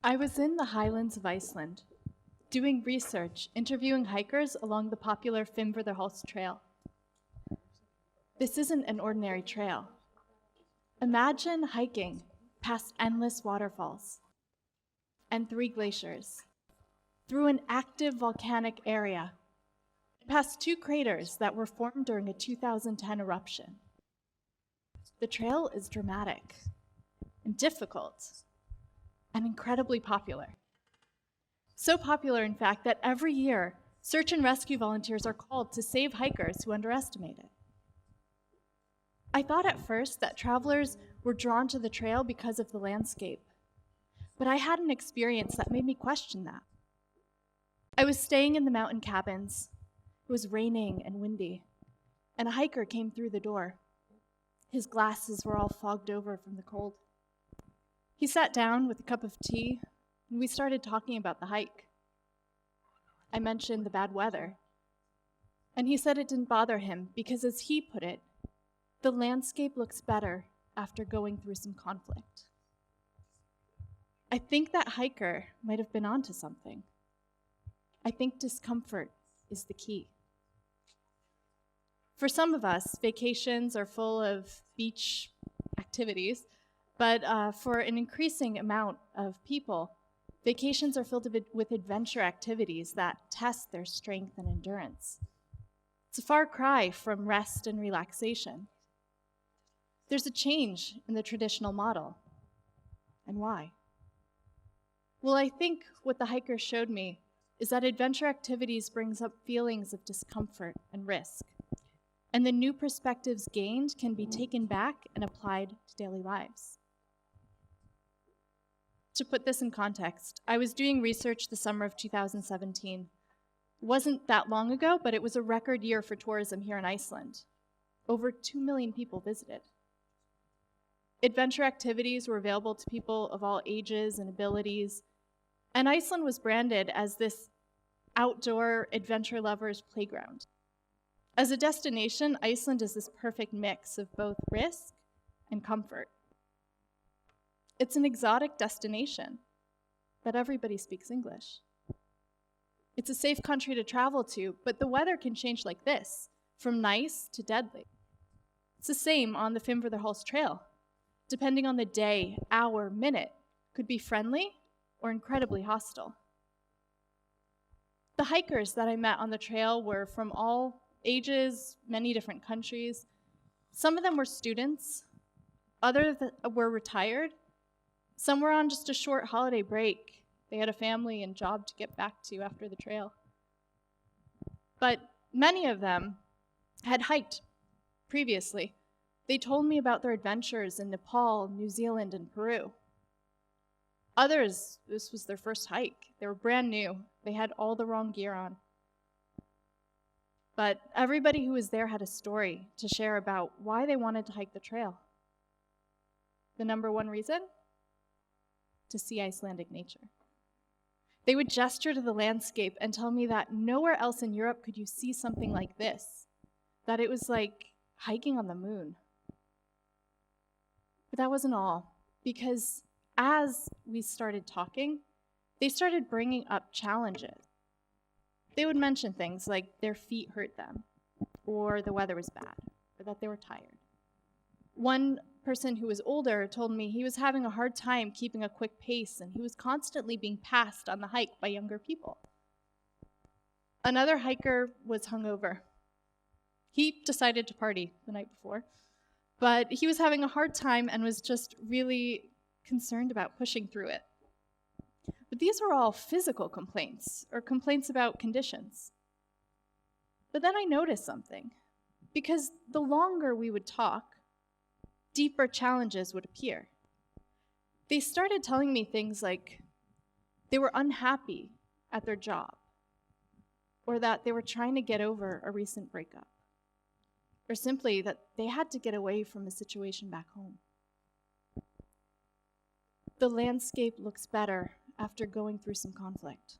I was in the highlands of Iceland, doing research, interviewing hikers along the popular Fimmvörðuháls trail. This isn't an ordinary trail. Imagine hiking past endless waterfalls and 3 glaciers, through an active volcanic area, past 2 craters that were formed during a 2010 eruption. The trail is dramatic and difficult and incredibly popular. So popular, in fact, that every year, search and rescue volunteers are called to save hikers who underestimate it. I thought at first that travelers were drawn to the trail because of the landscape, but I had an experience that made me question that. I was staying in the mountain cabins. It was raining and windy, and a hiker came through the door. His glasses were all fogged over from the cold. He sat down with a cup of tea, and we started talking about the hike. I mentioned the bad weather, and he said it didn't bother him because, as he put it, the landscape looks better after going through some conflict. I think that hiker might have been onto something. I think discomfort is the key. For some of us, vacations are full of beach activities, but for an increasing amount of people, vacations are filled with adventure activities that test their strength and endurance. It's a far cry from rest and relaxation. There's a change in the traditional model. And why? Well, I think what the hiker showed me is that adventure activities brings up feelings of discomfort and risk, and the new perspectives gained can be taken back and applied to daily lives. To put this in context, I was doing research the summer of 2017. It wasn't that long ago, but it was a record year for tourism here in Iceland. Over 2 million people visited. Adventure activities were available to people of all ages and abilities, and Iceland was branded as this outdoor adventure lovers playground. As a destination, Iceland is this perfect mix of both risk and comfort. It's an exotic destination, but everybody speaks English. It's a safe country to travel to, but the weather can change like this, from nice to deadly. It's the same on the Fimmvörðuháls trail. Depending on the day, hour, minute, could be friendly or incredibly hostile. The hikers that I met on the trail were from all ages, many different countries. Some of them were students, others were retired. Some were on just a short holiday break. They had a family and job to get back to after the trail. But many of them had hiked previously. They told me about their adventures in Nepal, New Zealand, and Peru. Others, this was their first hike. They were brand new. They had all the wrong gear on. But everybody who was there had a story to share about why they wanted to hike the trail. The number one reason? To see Icelandic nature. They would gesture to the landscape and tell me that nowhere else in Europe could you see something like this, that it was like hiking on the moon. But that wasn't all, because as we started talking, they started bringing up challenges. They would mention things like their feet hurt them, or the weather was bad, or that they were tired. One person who was older told me he was having a hard time keeping a quick pace, and he was constantly being passed on the hike by younger people. Another hiker was hungover. He decided to party the night before, but he was having a hard time and was just really concerned about pushing through it. But these were all physical complaints, or complaints about conditions. But then I noticed something, because the longer we would talk, deeper challenges would appear. They started telling me things like they were unhappy at their job, or that they were trying to get over a recent breakup, or simply that they had to get away from a situation back home. The landscape looks better after going through some conflict.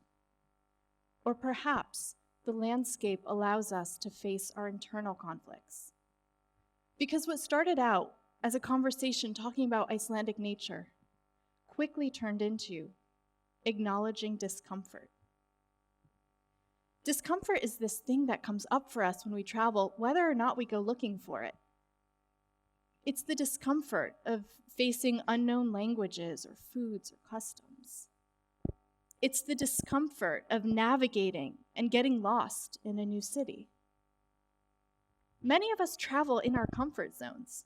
Or perhaps the landscape allows us to face our internal conflicts. Because what started out as a conversation talking about Icelandic nature quickly turned into acknowledging discomfort. Discomfort is this thing that comes up for us when we travel, whether or not we go looking for it. It's the discomfort of facing unknown languages or foods or customs. It's the discomfort of navigating and getting lost in a new city. Many of us travel in our comfort zones.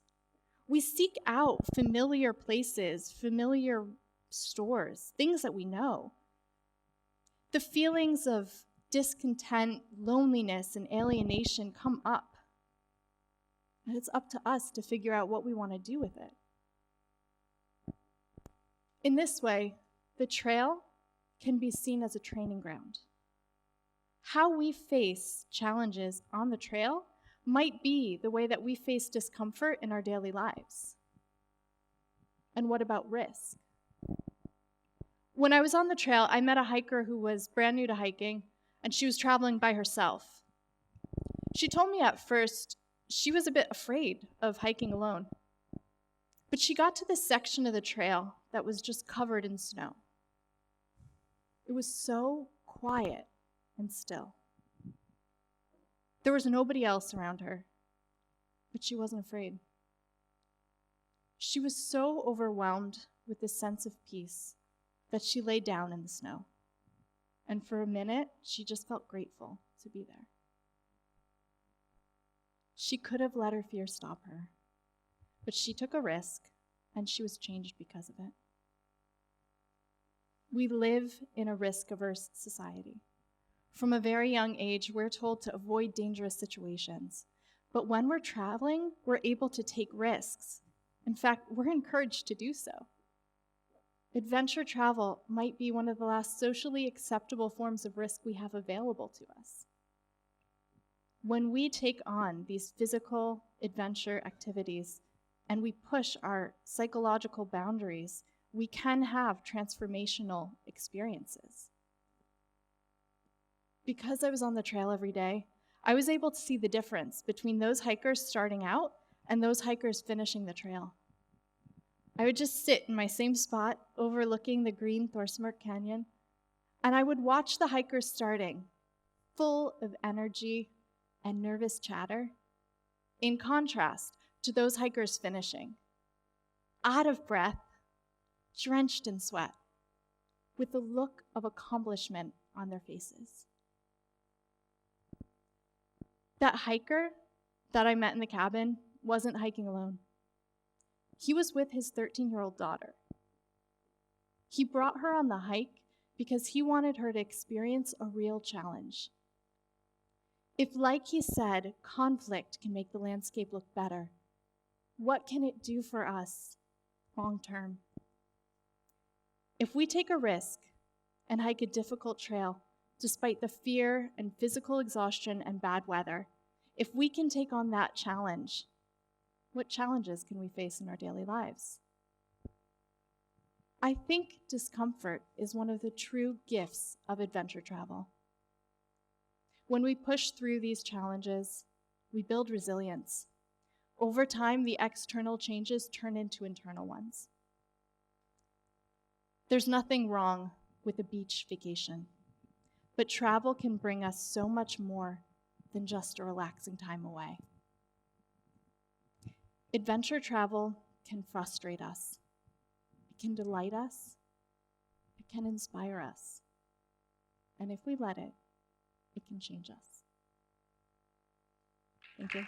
We seek out familiar places, familiar stores, things that we know. The feelings of discontent, loneliness, and alienation come up. And it's up to us to figure out what we want to do with it. In this way, the trail can be seen as a training ground. How we face challenges on the trail might be the way that we face discomfort in our daily lives. And what about risk? When I was on the trail, I met a hiker who was brand new to hiking, and she was traveling by herself. She told me at first she was a bit afraid of hiking alone, but she got to this section of the trail that was just covered in snow. It was so quiet and still. There was nobody else around her, but she wasn't afraid. She was so overwhelmed with this sense of peace that she lay down in the snow. And for a minute, she just felt grateful to be there. She could have let her fear stop her, but she took a risk, and she was changed because of it. We live in a risk-averse society. From a very young age, we're told to avoid dangerous situations. But when we're traveling, we're able to take risks. In fact, we're encouraged to do so. Adventure travel might be one of the last socially acceptable forms of risk we have available to us. When we take on these physical adventure activities and we push our psychological boundaries, we can have transformational experiences. Because I was on the trail every day, I was able to see the difference between those hikers starting out and those hikers finishing the trail. I would just sit in my same spot overlooking the green Thorsmörk Canyon, and I would watch the hikers starting, full of energy and nervous chatter, in contrast to those hikers finishing, out of breath, drenched in sweat, with the look of accomplishment on their faces. That hiker that I met in the cabin wasn't hiking alone. He was with his 13-year-old daughter. He brought her on the hike because he wanted her to experience a real challenge. If, like he said, conflict can make the landscape look better, what can it do for us long term? If we take a risk and hike a difficult trail, despite the fear and physical exhaustion and bad weather, if we can take on that challenge, what challenges can we face in our daily lives? I think discomfort is one of the true gifts of adventure travel. When we push through these challenges, we build resilience. Over time, the external changes turn into internal ones. There's nothing wrong with a beach vacation, but travel can bring us so much more than just a relaxing time away. Adventure travel can frustrate us. It can delight us. It can inspire us. And if we let it, it can change us. Thank you.